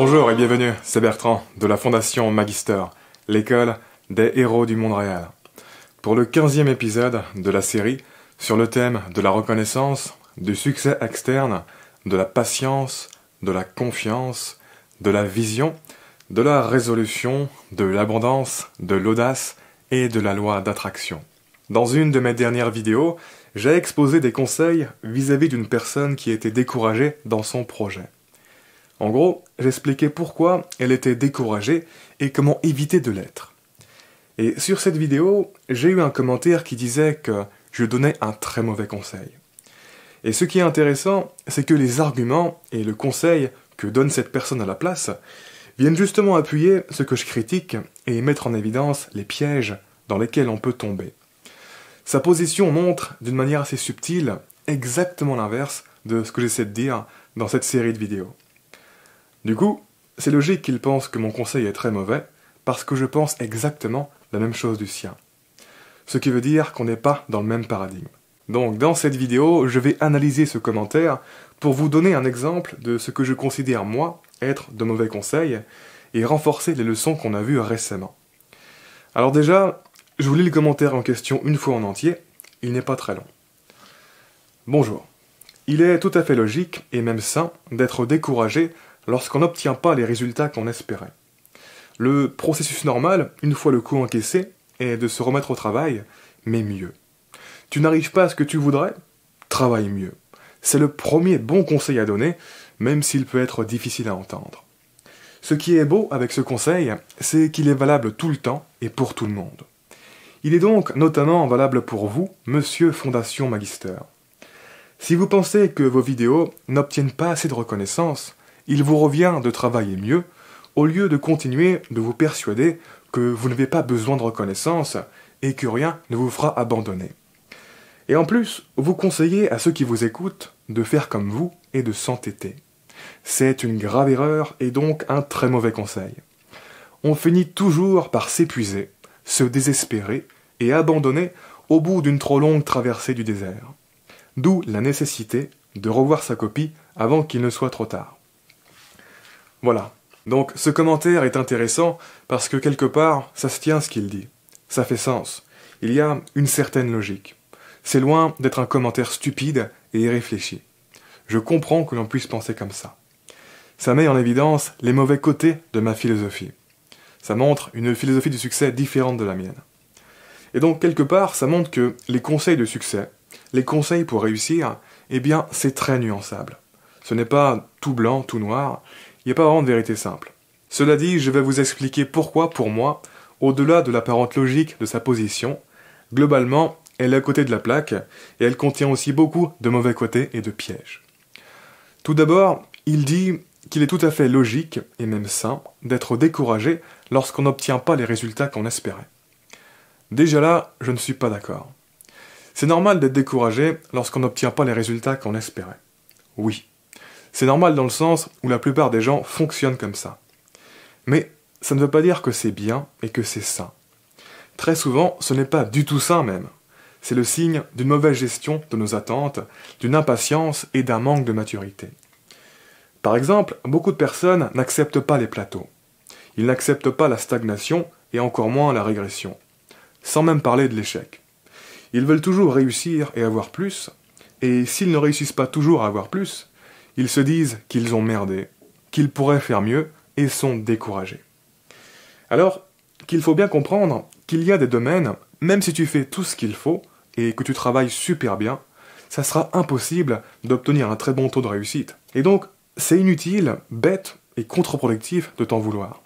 Bonjour et bienvenue, c'est Bertrand de la Fondation Magister, l'école des héros du monde réel. Pour le 15e épisode de la série sur le thème de la reconnaissance, du succès externe, de la patience, de la confiance, de la vision, de la résolution, de l'abondance, de l'audace et de la loi d'attraction. Dans une de mes dernières vidéos, j'ai exposé des conseils vis-à-vis d'une personne qui était découragée dans son projet. En gros, j'expliquais pourquoi elle était découragée et comment éviter de l'être. Et sur cette vidéo, j'ai eu un commentaire qui disait que je donnais un très mauvais conseil. Et ce qui est intéressant, c'est que les arguments et le conseil que donne cette personne à la place viennent justement appuyer ce que je critique et mettre en évidence les pièges dans lesquels on peut tomber. Sa position montre, d'une manière assez subtile, exactement l'inverse de ce que j'essaie de dire dans cette série de vidéos. Du coup, c'est logique qu'il pense que mon conseil est très mauvais, parce que je pense exactement la même chose du sien. Ce qui veut dire qu'on n'est pas dans le même paradigme. Donc, dans cette vidéo, je vais analyser ce commentaire pour vous donner un exemple de ce que je considère, moi, être de mauvais conseils, et renforcer les leçons qu'on a vues récemment. Alors déjà, je vous lis le commentaire en question une fois en entier, il n'est pas très long. Bonjour. Il est tout à fait logique, et même sain, d'être découragé lorsqu'on n'obtient pas les résultats qu'on espérait. Le processus normal, une fois le coup encaissé, est de se remettre au travail, mais mieux. Tu n'arrives pas à ce que tu voudrais? Travaille mieux. C'est le premier bon conseil à donner, même s'il peut être difficile à entendre. Ce qui est beau avec ce conseil, c'est qu'il est valable tout le temps et pour tout le monde. Il est donc notamment valable pour vous, monsieur Fondation Magister. Si vous pensez que vos vidéos n'obtiennent pas assez de reconnaissance, il vous revient de travailler mieux, au lieu de continuer de vous persuader que vous n'avez pas besoin de reconnaissance et que rien ne vous fera abandonner. Et en plus, vous conseillez à ceux qui vous écoutent de faire comme vous et de s'entêter. C'est une grave erreur et donc un très mauvais conseil. On finit toujours par s'épuiser, se désespérer et abandonner au bout d'une trop longue traversée du désert. D'où la nécessité de revoir sa copie avant qu'il ne soit trop tard. Voilà. Donc ce commentaire est intéressant parce que quelque part, ça se tient ce qu'il dit. Ça fait sens. Il y a une certaine logique. C'est loin d'être un commentaire stupide et irréfléchi. Je comprends que l'on puisse penser comme ça. Ça met en évidence les mauvais côtés de ma philosophie. Ça montre une philosophie du succès différente de la mienne. Et donc quelque part, ça montre que les conseils de succès, les conseils pour réussir, eh bien c'est très nuançable. Ce n'est pas tout blanc, tout noir. Il n'y a pas vraiment de vérité simple. Cela dit, je vais vous expliquer pourquoi, pour moi, au-delà de l'apparente logique de sa position, globalement, elle est à côté de la plaque, et elle contient aussi beaucoup de mauvais côtés et de pièges. Tout d'abord, il dit qu'il est tout à fait logique, et même sain, d'être découragé lorsqu'on n'obtient pas les résultats qu'on espérait. Déjà là, je ne suis pas d'accord. C'est normal d'être découragé lorsqu'on n'obtient pas les résultats qu'on espérait. Oui. C'est normal dans le sens où la plupart des gens fonctionnent comme ça. Mais ça ne veut pas dire que c'est bien et que c'est sain. Très souvent, ce n'est pas du tout sain même. C'est le signe d'une mauvaise gestion de nos attentes, d'une impatience et d'un manque de maturité. Par exemple, beaucoup de personnes n'acceptent pas les plateaux. Ils n'acceptent pas la stagnation et encore moins la régression. Sans même parler de l'échec. Ils veulent toujours réussir et avoir plus, et s'ils ne réussissent pas toujours à avoir plus, ils se disent qu'ils ont merdé, qu'ils pourraient faire mieux et sont découragés. Alors, qu'il faut bien comprendre qu'il y a des domaines, même si tu fais tout ce qu'il faut et que tu travailles super bien, ça sera impossible d'obtenir un très bon taux de réussite. Et donc, c'est inutile, bête et contre-productif de t'en vouloir.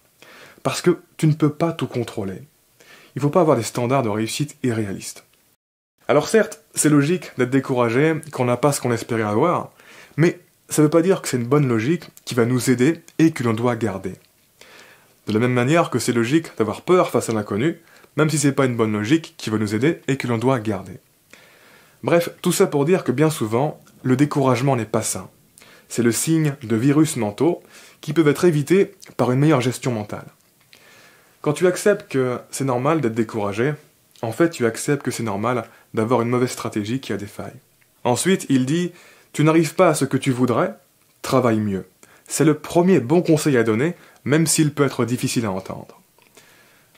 Parce que tu ne peux pas tout contrôler. Il ne faut pas avoir des standards de réussite irréalistes. Alors certes, c'est logique d'être découragé quand on n'a pas ce qu'on espérait avoir, mais ça ne veut pas dire que c'est une bonne logique qui va nous aider et que l'on doit garder. De la même manière que c'est logique d'avoir peur face à l'inconnu, même si c'est pas une bonne logique qui va nous aider et que l'on doit garder. Bref, tout ça pour dire que bien souvent, le découragement n'est pas sain. C'est le signe de virus mentaux qui peuvent être évités par une meilleure gestion mentale. Quand tu acceptes que c'est normal d'être découragé, en fait tu acceptes que c'est normal d'avoir une mauvaise stratégie qui a des failles. Ensuite, il dit « Tu n'arrives pas à ce que tu voudrais, travaille mieux. c'est le premier bon conseil à donner, même s'il peut être difficile à entendre.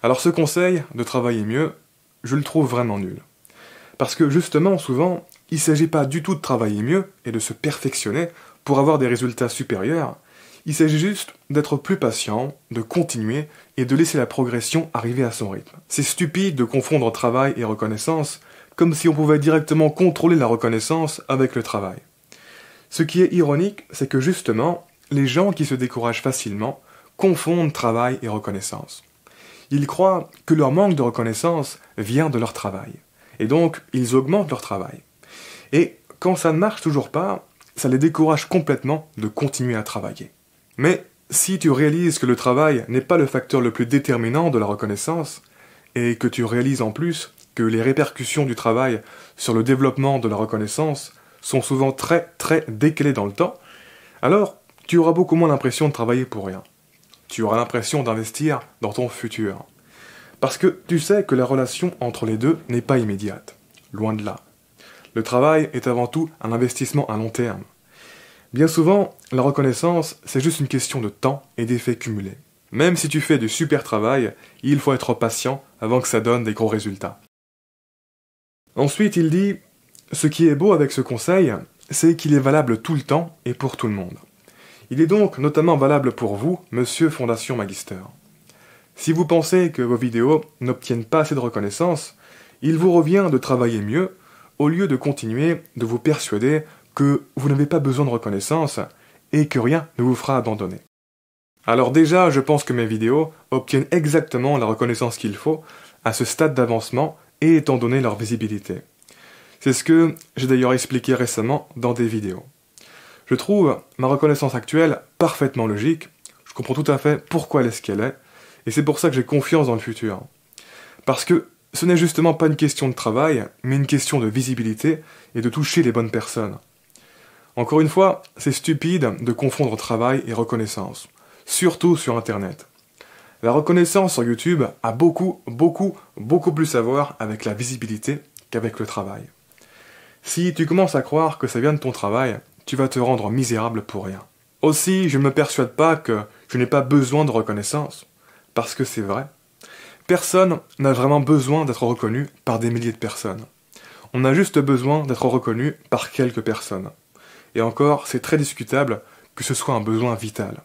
Alors ce conseil de travailler mieux, je le trouve vraiment nul. Parce que justement, souvent, il ne s'agit pas du tout de travailler mieux et de se perfectionner pour avoir des résultats supérieurs. Il s'agit juste d'être plus patient, de continuer et de laisser la progression arriver à son rythme. C'est stupide de confondre travail et reconnaissance, comme si on pouvait directement contrôler la reconnaissance avec le travail. Ce qui est ironique, c'est que justement, les gens qui se découragent facilement confondent travail et reconnaissance. Ils croient que leur manque de reconnaissance vient de leur travail, et donc ils augmentent leur travail. Et quand ça ne marche toujours pas, ça les décourage complètement de continuer à travailler. Mais si tu réalises que le travail n'est pas le facteur le plus déterminant de la reconnaissance, et que tu réalises en plus que les répercussions du travail sur le développement de la reconnaissance sont souvent très décalées dans le temps, alors tu auras beaucoup moins l'impression de travailler pour rien. Tu auras l'impression d'investir dans ton futur. Parce que tu sais que la relation entre les deux n'est pas immédiate. Loin de là. Le travail est avant tout un investissement à long terme. Bien souvent, la reconnaissance, c'est juste une question de temps et d'effets cumulés. Même si tu fais du super travail, il faut être patient avant que ça donne des gros résultats. Ensuite, il dit « Ce qui est beau avec ce conseil, c'est qu'il est valable tout le temps et pour tout le monde. Il est donc notamment valable pour vous, monsieur Fondation Magister. Si vous pensez que vos vidéos n'obtiennent pas assez de reconnaissance, il vous revient de travailler mieux au lieu de continuer de vous persuader que vous n'avez pas besoin de reconnaissance et que rien ne vous fera abandonner. Alors déjà, je pense que mes vidéos obtiennent exactement la reconnaissance qu'il faut à ce stade d'avancement et étant donné leur visibilité. C'est ce que j'ai d'ailleurs expliqué récemment dans des vidéos. Je trouve ma reconnaissance actuelle parfaitement logique, je comprends tout à fait pourquoi elle est ce qu'elle est, et c'est pour ça que j'ai confiance dans le futur. Parce que ce n'est justement pas une question de travail, mais une question de visibilité et de toucher les bonnes personnes. Encore une fois, c'est stupide de confondre travail et reconnaissance, surtout sur Internet. La reconnaissance sur YouTube a beaucoup plus à voir avec la visibilité qu'avec le travail. Si tu commences à croire que ça vient de ton travail, tu vas te rendre misérable pour rien. Aussi, je ne me persuade pas que je n'ai pas besoin de reconnaissance, parce que c'est vrai. Personne n'a vraiment besoin d'être reconnu par des milliers de personnes. On a juste besoin d'être reconnu par quelques personnes. Et encore, c'est très discutable que ce soit un besoin vital.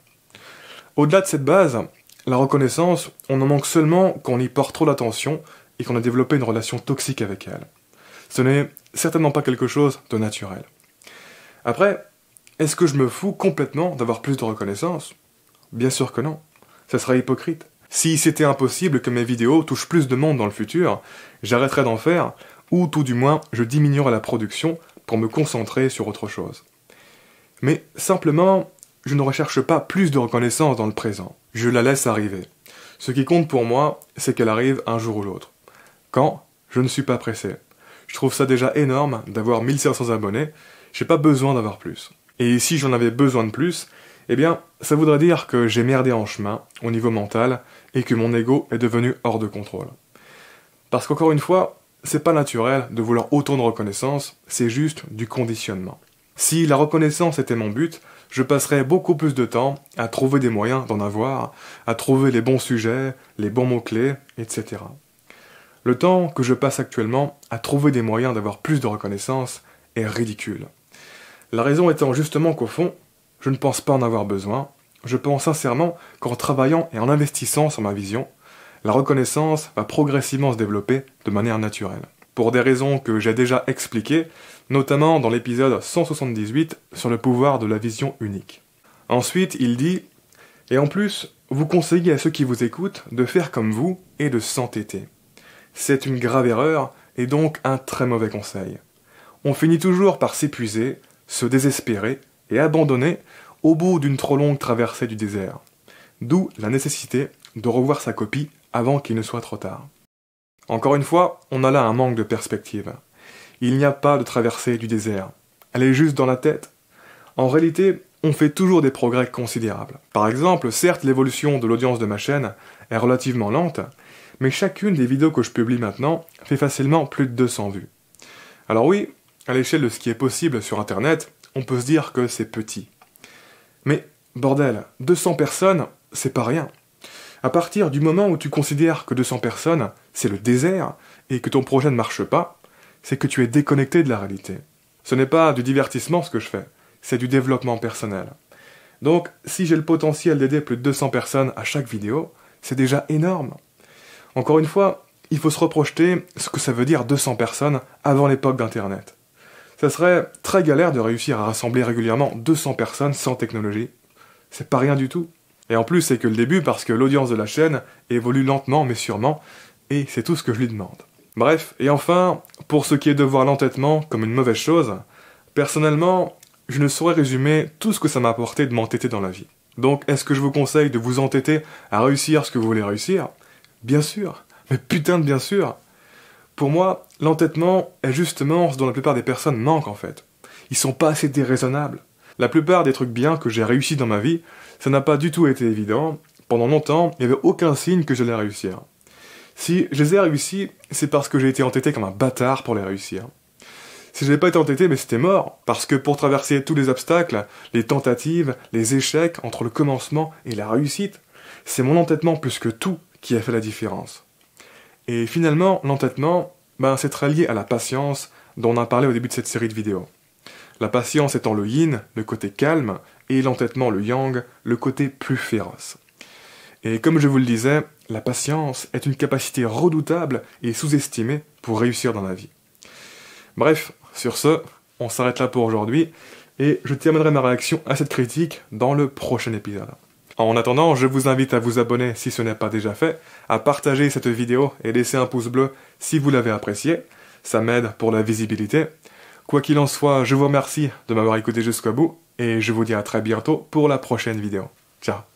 Au-delà de cette base, la reconnaissance, on en manque seulement quand on y porte trop d'attention et qu'on a développé une relation toxique avec elle. Ce n'est certainement pas quelque chose de naturel. Après, est-ce que je me fous complètement d'avoir plus de reconnaissance ? Bien sûr que non. Ça serait hypocrite. Si c'était impossible que mes vidéos touchent plus de monde dans le futur, j'arrêterais d'en faire, ou tout du moins je diminuerais la production pour me concentrer sur autre chose. Mais simplement, je ne recherche pas plus de reconnaissance dans le présent. Je la laisse arriver. Ce qui compte pour moi, c'est qu'elle arrive un jour ou l'autre. Quand ? Je ne suis pas pressé. Je trouve ça déjà énorme d'avoir 1500 abonnés, j'ai pas besoin d'avoir plus. Et si j'en avais besoin de plus, eh bien, ça voudrait dire que j'ai merdé en chemin, au niveau mental, et que mon ego est devenu hors de contrôle. Parce qu'encore une fois, c'est pas naturel de vouloir autant de reconnaissance, c'est juste du conditionnement. Si la reconnaissance était mon but, je passerais beaucoup plus de temps à trouver des moyens d'en avoir, à trouver les bons sujets, les bons mots-clés, etc. Le temps que je passe actuellement à trouver des moyens d'avoir plus de reconnaissance est ridicule. La raison étant justement qu'au fond, je ne pense pas en avoir besoin, je pense sincèrement qu'en travaillant et en investissant sur ma vision, la reconnaissance va progressivement se développer de manière naturelle. Pour des raisons que j'ai déjà expliquées, notamment dans l'épisode 178 sur le pouvoir de la vision unique. Ensuite, il dit « Et en plus, vous conseillez à ceux qui vous écoutent de faire comme vous et de s'entêter. C'est une grave erreur et donc un très mauvais conseil. On finit toujours par s'épuiser, se désespérer et abandonner au bout d'une trop longue traversée du désert. D'où la nécessité de revoir sa copie avant qu'il ne soit trop tard. Encore une fois, on a là un manque de perspective. Il n'y a pas de traversée du désert. Elle est juste dans la tête. En réalité, on fait toujours des progrès considérables. Par exemple, certes, l'évolution de l'audience de ma chaîne est relativement lente, mais chacune des vidéos que je publie maintenant fait facilement plus de 200 vues. Alors oui, à l'échelle de ce qui est possible sur Internet, on peut se dire que c'est petit. Mais bordel, 200 personnes, c'est pas rien. À partir du moment où tu considères que 200 personnes, c'est le désert, et que ton projet ne marche pas, c'est que tu es déconnecté de la réalité. Ce n'est pas du divertissement ce que je fais, c'est du développement personnel. Donc, si j'ai le potentiel d'aider plus de 200 personnes à chaque vidéo, c'est déjà énorme. Encore une fois, il faut se reprojeter ce que ça veut dire 200 personnes avant l'époque d'Internet. Ça serait très galère de réussir à rassembler régulièrement 200 personnes sans technologie. C'est pas rien du tout. Et en plus, c'est que le début parce que l'audience de la chaîne évolue lentement mais sûrement, et c'est tout ce que je lui demande. Bref, et enfin, pour ce qui est de voir l'entêtement comme une mauvaise chose, personnellement, je ne saurais résumer tout ce que ça m'a apporté de m'entêter dans la vie. Donc, est-ce que je vous conseille de vous entêter à réussir ce que vous voulez réussir? Bien sûr, mais putain de bien sûr. Pour moi, l'entêtement est justement ce dont la plupart des personnes manquent en fait. Ils sont pas assez déraisonnables. La plupart des trucs bien que j'ai réussi dans ma vie, ça n'a pas du tout été évident. Pendant longtemps, il n'y avait aucun signe que j'allais réussir. Si je les ai réussis, c'est parce que j'ai été entêté comme un bâtard pour les réussir. Si je n'avais pas été entêté, mais c'était mort, parce que pour traverser tous les obstacles, les tentatives, les échecs entre le commencement et la réussite, c'est mon entêtement plus que tout qui a fait la différence. Et finalement, l'entêtement, c'est très lié à la patience dont on a parlé au début de cette série de vidéos. La patience étant le yin, le côté calme, et l'entêtement le yang, le côté plus féroce. Et comme je vous le disais, la patience est une capacité redoutable et sous-estimée pour réussir dans la vie. Bref, sur ce, on s'arrête là pour aujourd'hui, et je terminerai ma réaction à cette critique dans le prochain épisode. En attendant, je vous invite à vous abonner si ce n'est pas déjà fait, à partager cette vidéo et laisser un pouce bleu si vous l'avez apprécié, ça m'aide pour la visibilité. Quoi qu'il en soit, je vous remercie de m'avoir écouté jusqu'au bout, et je vous dis à très bientôt pour la prochaine vidéo. Ciao.